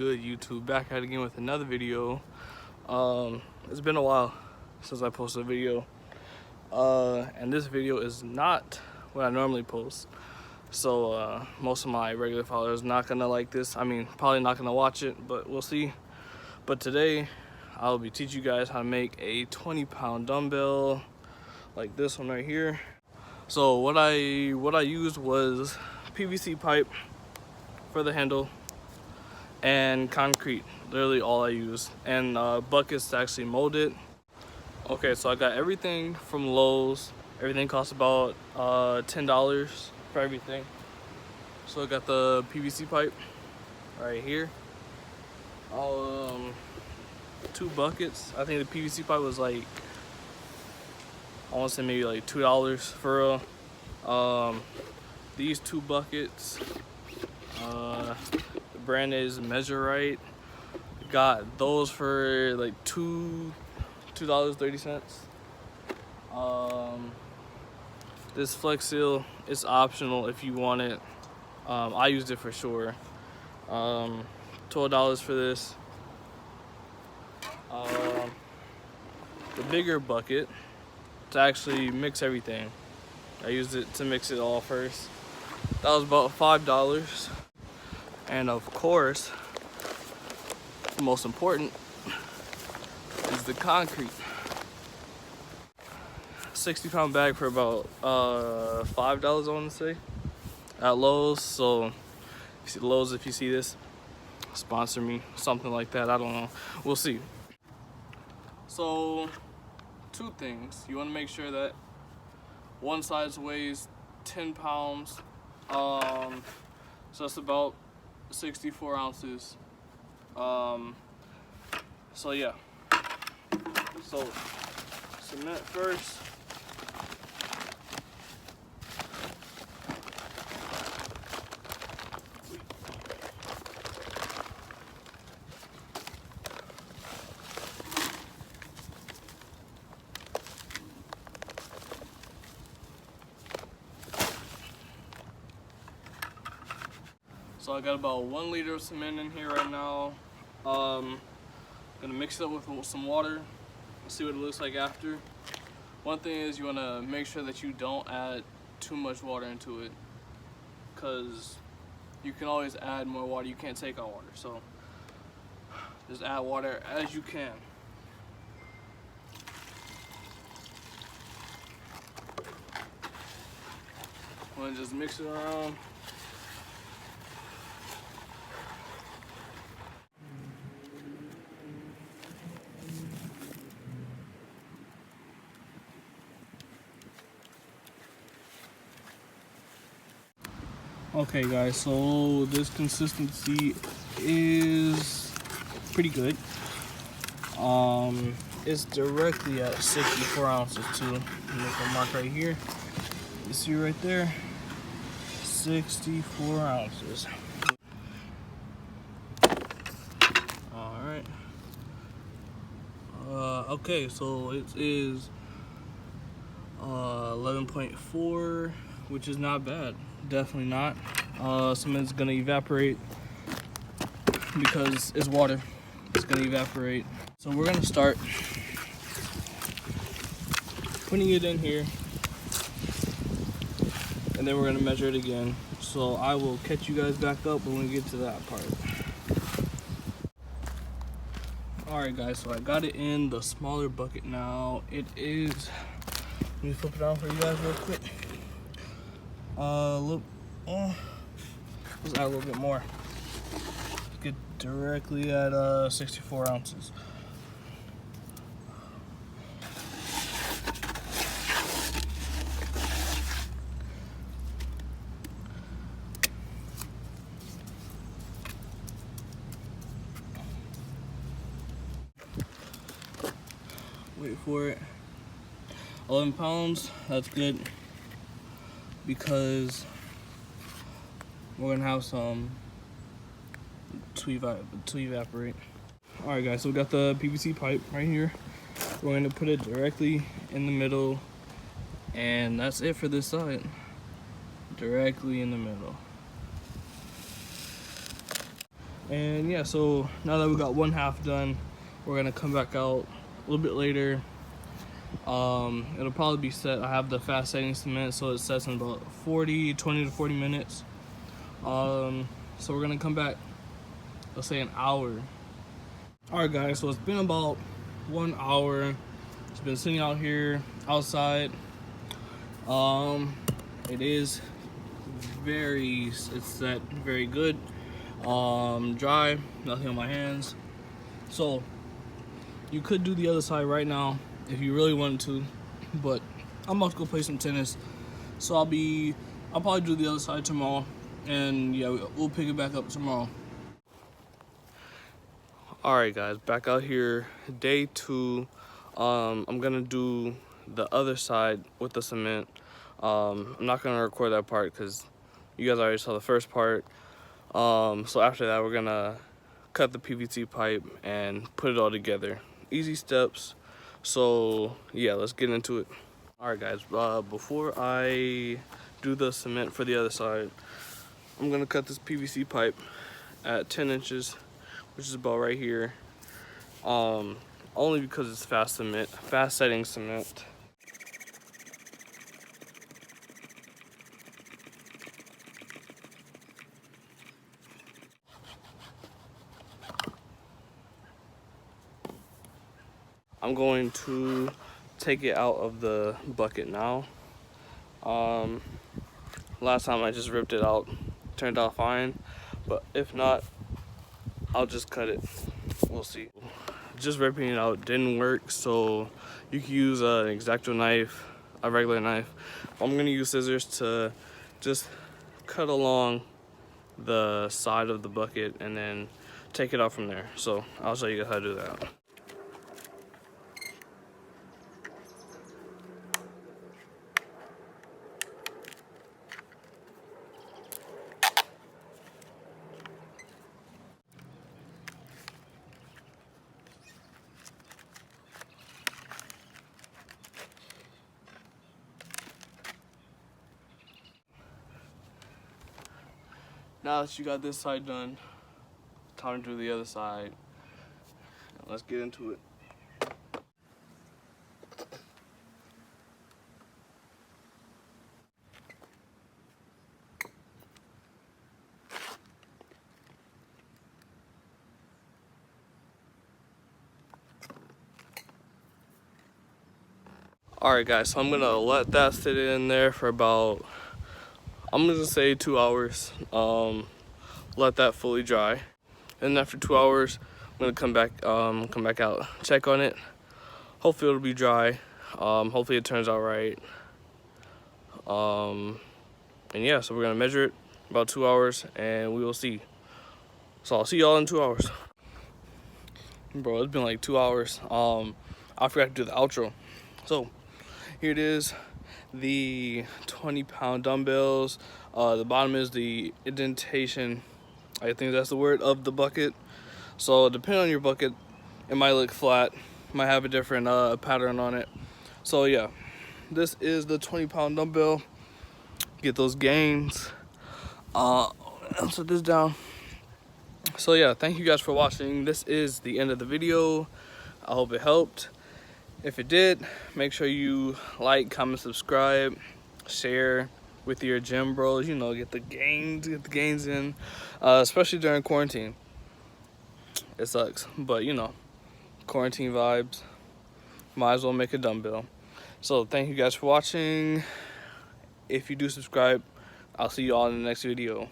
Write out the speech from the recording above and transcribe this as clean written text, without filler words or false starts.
good, YouTube? Back at it again with another video. It's been a while since I posted a video, and this video is not what I normally post, so most of my regular followers not gonna like this. I mean, probably not gonna watch it, but we'll see. But today I'll be teaching you guys how to make a 20-pound dumbbell like this one right here. So what I used was PVC pipe for the handle and concrete, literally all I used, and buckets to actually mold it. Okay, so I got everything from Lowe's. Everything costs about $10 for everything. So I got the PVC pipe right here. 2 buckets. I think the PVC pipe was like, I want to say maybe like $2 for real. These 2 buckets, the brand is Measure Right. Got those for like $2.30. This Flex Seal is optional if you want it. I used it for sure. $12 for this. The bigger bucket to actually mix everything. I used it to mix it all first. That was about $5. And of course, the most important is the concrete. 60-pound bag for about $5, I want to say, at Lowe's. So if you see Lowe's, if you see this, sponsor me, something like that. I don't know, we'll see. So 2 things: you want to make sure that one side weighs 10 pounds, so that's about 64 ounces. So yeah, so cement first. So I got about 1 liter of cement in here right now. Gonna mix it up with some water. See what it looks like after. One thing is, you wanna make sure that you don't add too much water into it, because you can always add more water. You can't take out water, so just add water as you can. I'm gonna just mix it around. Okay guys, so this consistency is pretty good. It's directly at 64 ounces too. Make a mark right here. You see right there, 64 ounces. All right. Okay, so it is 11.4, which is not bad. Definitely not. Cement's gonna evaporate because it's water. It's gonna evaporate. So we're gonna start putting it in here, and then we're gonna measure it again. So I will catch you guys back up when we get to that part. Alright guys, so I got it in the smaller bucket now. It is, let me flip it out for you guys real quick. Look, let's add a little bit more. Get directly at 64 ounces. Wait for it. 11 pounds, that's good, because we're gonna have some to evaporate. All right guys, so we got the PVC pipe right here. We're gonna put it directly in the middle, and that's it for this side. Directly in the middle. And yeah, so now that we got one half done, we're gonna come back out a little bit later. It'll probably be set. I have the fast setting cement, so it sets in about 20 to 40 minutes. So we're gonna come back, let's say an hour. All right, guys, so it's been about 1 hour. It's been sitting out here outside. It is it's set very good. Dry, nothing on my hands. So you could do the other side right now if you really wanted to, but I'm about to go play some tennis, so I'll probably do the other side tomorrow, and yeah, we'll pick it back up tomorrow. All right, guys, back out here, day 2. I'm gonna do the other side with the cement. I'm not gonna record that part because you guys already saw the first part. So after that, we're gonna cut the PVC pipe and put it all together. Easy steps. So yeah, let's get into it. All right, guys, before I do the cement for the other side, I'm gonna cut this PVC pipe at 10 inches, which is about right here. Only because it's fast setting cement. I'm going to take it out of the bucket now. Last time I just ripped it out, turned out fine, but if not, I'll just cut it. We'll see. Just ripping it out didn't work, so you can use an X-Acto knife, a regular knife. I'm gonna use scissors to just cut along the side of the bucket and then take it out from there. So I'll show you guys how to do that. Now that you got this side done, time to do the other side. Let's get into it. Alright, guys, so I'm gonna let that sit in there for about, I'm gonna say 2 hours. Let that fully dry, and after 2 hours, I'm gonna come back out, check on it. Hopefully it'll be dry. Hopefully it turns out right. And yeah, so we're gonna measure it about 2 hours, and we will see. So I'll see y'all in 2 hours. Bro, it's been like 2 hours. I forgot to do the outro. So here it is, the 20-pound dumbbells. The bottom is the indentation, I think that's the word, of the bucket. So depending on your bucket, it might look flat, might have a different pattern on it. So yeah, this is the 20-pound dumbbell. Get those gains. I'll set this down. So yeah, thank you guys for watching. This is the end of the video. I hope it helped. If it did, make sure you like, comment, subscribe, share with your gym bros. You know, get the gains in, especially during quarantine. It sucks, but you know, quarantine vibes. Might as well make a dumbbell. So thank you guys for watching. If you do subscribe, I'll see you all in the next video.